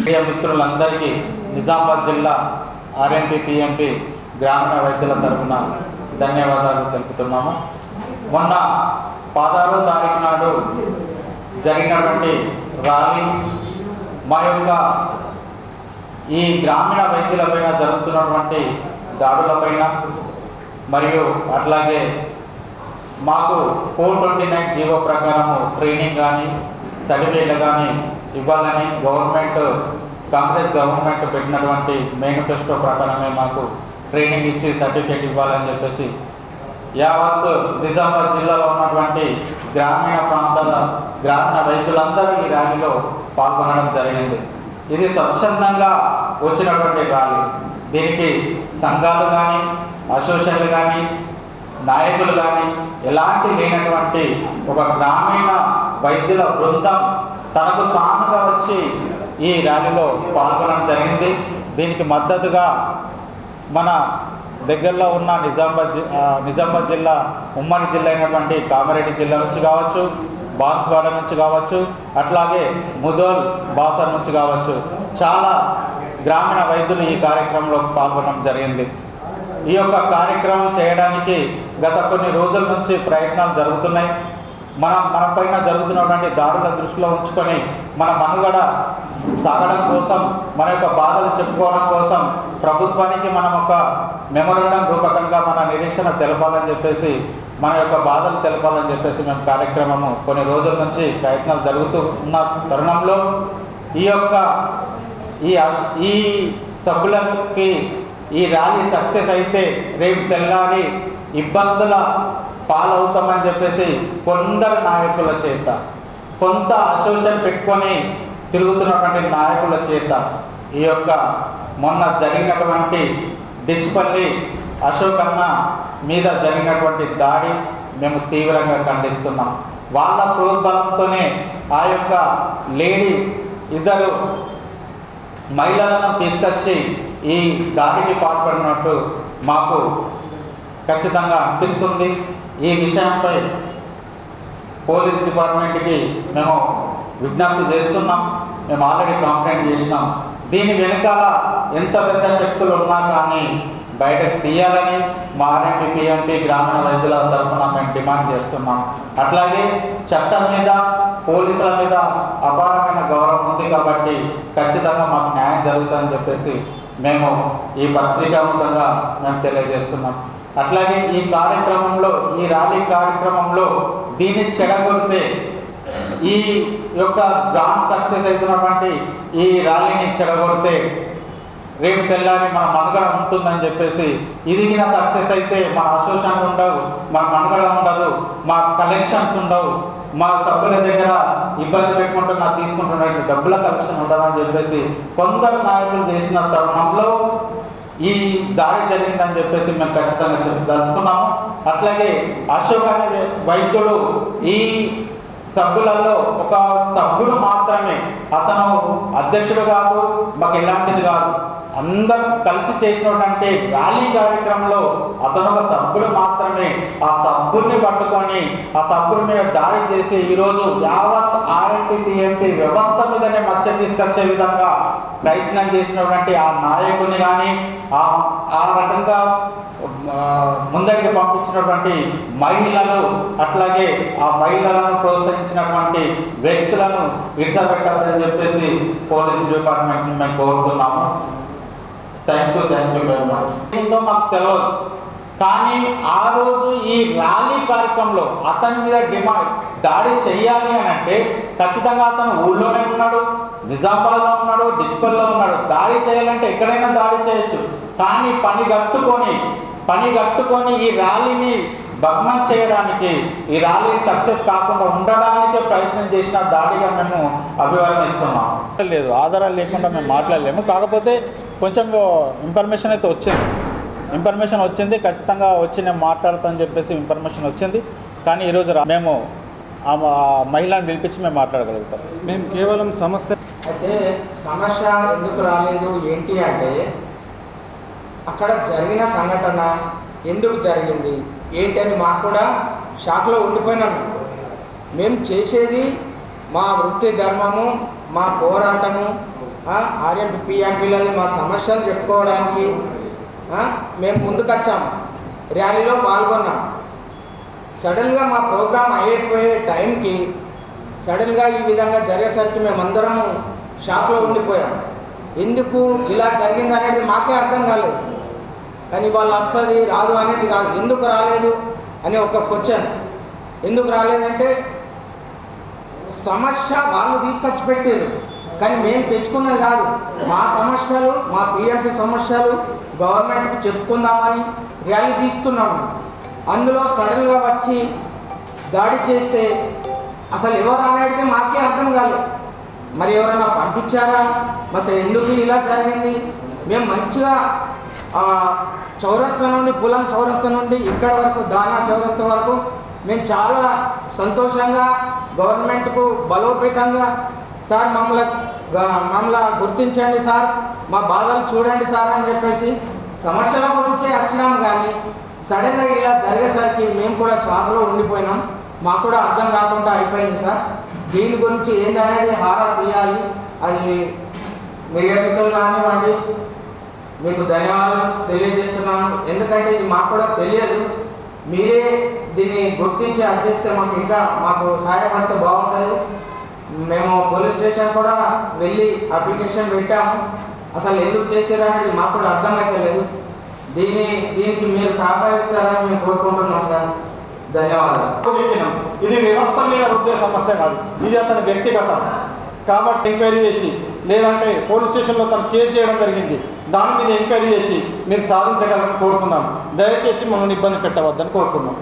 మిత్రులందరికీ నిజామాబాద్ జిల్లా RMP PMP గ్రామీణ వైద్యుల తరఫున ధన్యవాదాలు తెలుపుతున్నాము. మొన్న 16వ తారీఖు నాడు జరిగినటువంటి ర్యాలీ మా యొక్క ఈ గ్రామీణ వైద్యులపైన జరుగుతున్నటువంటి దాడులపైన మరియు అట్లాగే మాకు 429 జీవో ప్రకారము ట్రైనింగ్ కానీ సర్టిఫికేట్లు కానీ ఇవ్వాలని కాంగ్రెస్ గవర్నమెంట్ పెట్టినటువంటి మేనిఫెస్టో ప్రకారమే మాకు ట్రైనింగ్ ఇచ్చి సర్టిఫికేట్ ఇవ్వాలని చెప్పేసి యావత్ నిజామాబాద్ జిల్లాలో ఉన్నటువంటి గ్రామీణ ప్రాంతాల గ్రామీణ రైతులందరూ ఈ ర్యాలీలో పాల్గొనడం జరిగింది. ఇది స్వచ్ఛందంగా వచ్చినటువంటి ర్యాలీ. దీనికి సంఘాలు కానీ అసోసియేషన్లు కానీ నాయకులు కానీ ఎలాంటి లేనటువంటి ఒక గ్రామీణ వైద్యుల బృందం తనకు తానుగా వచ్చి ఈ ర్యాలీలో పాల్గొనడం జరిగింది. దీనికి మద్దతుగా మన దగ్గరలో ఉన్న నిజామాబాద్ జిల్లా ఉమ్మడి జిల్లా అయినటువంటి కామారెడ్డి జిల్లా నుంచి కావచ్చు, బాన్స్వాడ నుంచి కావచ్చు, అట్లాగే ముదోల్ బాసర్ నుంచి కావచ్చు, చాలా గ్రామీణ వైద్యులు ఈ కార్యక్రమంలో పాల్గొనడం జరిగింది. ఈ యొక్క కార్యక్రమం చేయడానికి గత కొన్ని రోజుల నుంచి ప్రయత్నాలు జరుగుతున్నాయి. మన పైన జరుగుతున్నటువంటి దాడుల దృష్టిలో ఉంచుకొని మన మనుగడ సాగడం కోసం, మన యొక్క బాధలు చెప్పుకోవడం కోసం ప్రభుత్వానికి మనం ఒక మెమోరాండం రూపకంగా మన నిరీక్షణ తెలపాలని చెప్పేసి, మన యొక్క బాధలు తెలపాలని చెప్పేసి మేము కార్యక్రమము కొన్ని రోజుల నుంచి ప్రయత్నాలు జరుగుతూ ఉన్న తరుణంలో ఈ సభ్యులకి ఈ ర్యాలీ సక్సెస్ అయితే రేపు తెల్లారి ఇబ్బందుల పాలవుతామని చెప్పేసి కొందరు నాయకుల చేత, కొంత అసోసియేషన్ పెట్టుకొని తిరుగుతున్నటువంటి నాయకుల చేత ఈ యొక్క మొన్న జరిగినటువంటి డిచ్పల్లి అశోక్ అన్న మీద జరిగినటువంటి దాడి మేము తీవ్రంగా ఖండిస్తున్నాం. వాళ్ళ ప్రోద్బలంతోనే ఆ యొక్క లేడీ ఇద్దరు మహిళలను తీసుకొచ్చి ఈ దాడికి పాల్పడినట్టు మాకు ఖచ్చితంగా అనిపిస్తుంది. ఈ విషయంపై పోలీస్ డిపార్ట్మెంట్కి మేము విజ్ఞప్తి చేస్తున్నాం. మేము ఆల్రెడీ కంప్లైంట్ చేసినాం. దీని వెనకాల ఎంత పెద్ద శక్తులు ఉన్నా కానీ బయటకు తీయాలని మా ఆర్ఎంపీ పిఎంపీ గ్రామీణ వైద్యుల తరఫున మేము డిమాండ్ చేస్తున్నాం. అట్లాగే చట్టం మీద పోలీసుల మీద అపారమైన గౌరవం ఉంది కాబట్టి ఖచ్చితంగా మాకు న్యాయం జరుగుతుందని చెప్పేసి మేము ఈ పత్రికాముఖంగా మేము తెలియజేస్తున్నాం. అట్లాగే ఈ ర్యాలీ కార్యక్రమంలో దీన్ని చెడగొడితే, ఈ యొక్క గ్రాండ్ సక్సెస్ అవుతున్నటువంటి ఈ ర్యాలీని చెడగొడితే రేపు తెల్లారి మన మనుగడ ఉంటుందని చెప్పేసి, ఇదిగిన సక్సెస్ అయితే మన అసోసియేషన్ ఉండవు, మన మనుగడ ఉండదు, మా కలెక్షన్స్ ఉండవు, మా సభ్యుల దగ్గర ఇబ్బంది పెట్టుకుంటున్నా తీసుకుంటున్న డబ్బుల కలెక్షన్ ఉండదని చెప్పేసి కొందరు నాయకులు చేసిన తరుణంలో ఈ దాడి జరిగిందని చెప్పేసి మేము ఖచ్చితంగా తెలుసుకున్నాము. అట్లాగే అశోక్ అనే వైద్యుడు ఈ సభ్యులలో ఒక సభ్యుడు మాత్రమే, అతను అధ్యక్షుడు కాదు, మాకు ఎలాంటిది కాదు. అందరూ కలిసి చేసినటువంటి ర్యాలీ కార్యక్రమంలో అతను ఒక సభ్యుడు మాత్రమే. ఆ సభ్యుడిని పట్టుకొని ఆ సభ్యుడి మీద దాడి చేసి ఈరోజు యావత్ ఆర్ఎంపీ పిఎంపీ వ్యవస్థ మీదనే మచ్చ తీసుకొచ్చే విధంగా ప్రయత్నం చేసినటువంటి ఆ నాయకుని కానీ ఆ రకంగా ముందరికి పంపించినటువంటి మహిళలు, అట్లాగే ఆ మహిళలను ప్రోత్సహించినటువంటి వ్యక్తులను విడిచిపెట్టాలని చెప్పేసి పోలీస్ డిపార్ట్మెంట్ని మేము కోరుతున్నాము. Thank you very much. ఏందో మాకు తెలియదు, కానీ ఆ రోజు ఈ ర్యాలీ కార్యక్రమంలో అతని మీద దాడి చేయాలి అని అంటే ఖచ్చితంగా అతను ఊళ్ళోనే ఉన్నాడు, నిజామాబాద్లో ఉన్నాడు, డిచ్పల్లో ఉన్నాడు. దాడి చేయాలంటే ఎక్కడైనా దాడి చేయొచ్చు, కానీ పని కట్టుకొని ఈ ర్యాలీని భగ్నం చేయడానికి, ఈ ర్యాలీ సక్సెస్ కాకుండా ఉండడానికే ప్రయత్నం చేసిన దాడిగా మేము అభివర్ణిస్తున్నాం. లేదు, ఆధారాలు లేకుండా మేము మాట్లాడలేము. కాకపోతే కొంచెం ఇన్ఫర్మేషన్ అయితే వచ్చింది. ఖచ్చితంగా వచ్చి నేను మాట్లాడతానని చెప్పేసి ఇన్ఫర్మేషన్ వచ్చింది. కానీ ఈరోజు మేము ఆ మహిళను పిలిపించి మేము మాట్లాడగలుగుతాం. మేము కేవలం సమస్య ఎందుకు రాలేదు ఏంటి అంటే, అక్కడ జరిగిన సంఘటన ఎందుకు జరిగింది ఏంటి అని మాకు కూడా షాక్లో ఉండిపోయినాం. మేము చేసేది మా వృత్తి ధర్మము, మా పోరాటము, ఆర్ఎంపీ పిఎంపీలని మా సమస్యలు చెప్పుకోవడానికి మేము ముందుకొచ్చాము, ర్యాలీలో పాల్గొన్నాం. సడన్గా మా ప్రోగ్రాం అయిపోయే టైంకి సడన్గా ఈ విధంగా జరిగేసరికి మేమందరము షాక్లో ఉండిపోయాం. ఎందుకు ఇలా జరిగింది అనేది మాకే అర్థం కాలేదు. కానీ వాళ్ళు వస్తుంది రాదు అనేది కాదు, ఎందుకు రాలేదు అని ఒక క్వశ్చన్. ఎందుకు రాలేదంటే సమస్య వాళ్ళు తీసుకొచ్చి పెట్టారు, కానీ మేము తెచ్చుకున్నది కాదు. మా సమస్యలు, మా పిఎంపీ సమస్యలు గవర్నమెంట్కి చెప్పుకుందామని ర్యాలీ తీస్తున్నాము. అందులో సడన్గా వచ్చి దాడి చేస్తే అసలు ఎవరు అనేది మాకే అర్థం కాలేదు. మరి ఎవరైనా పంపించారా, అసలు ఎందుకు ఇలా జరిగింది? మేము మంచిగా చౌరస్తా నుండి, పులం చౌరస్తా నుండి ఇక్కడ వరకు, దానా చౌరస్తా వరకు మేము చాలా సంతోషంగా గవర్నమెంట్కు బలోపేతంగా సార్ మమ్మల్ని గుర్తించండి సార్, మా బాధలు చూడండి సార్ అని చెప్పేసి సమస్యల గురించే వచ్చినాం. కానీ సడన్గా ఇలా జరిగేసరికి మేము కూడా షాక్లో ఉండిపోయినాం. మాకు కూడా అర్థం కాకుండా అయిపోయింది సార్. దీని గురించి ఏందనేది హారా తీయాలి. అది మీడియా మిత్రులు కానివ్వండి, మీకు ధన్యవాదాలు తెలియజేస్తున్నాను. ఎందుకంటే ఇది మాకు కూడా తెలియదు. మీరే దీన్ని గుర్తించి చేస్తే మాకు సహాయపడితే బాగుంటుంది. మేము పోలీస్ స్టేషన్ కూడా వెళ్ళి అప్లికేషన్ పెట్టాము. అసలు ఎందుకు చేశారు అనేది మాకు కూడా అర్థమైతలేదు. దీనికి మీరు సహకరిస్తారని మేము కోరుకుంటున్నాం సార్. ధన్యవాదాలు. ఇది వ్యవస్థ మీద రుద్దే సమస్య కాదు, ఇది అతని వ్యక్తిగతం. కాబట్టి ఎంక్వైరీ చేసి, లేదంటే పోలీస్ స్టేషన్లో తను కేసు చేయడం జరిగింది, దాని మీద ఎంక్వైరీ చేసి మీరు సాధించగలని కోరుకున్నాం. దయచేసి మమ్మల్ని ఇబ్బంది పెట్టవద్దని కోరుకున్నాం.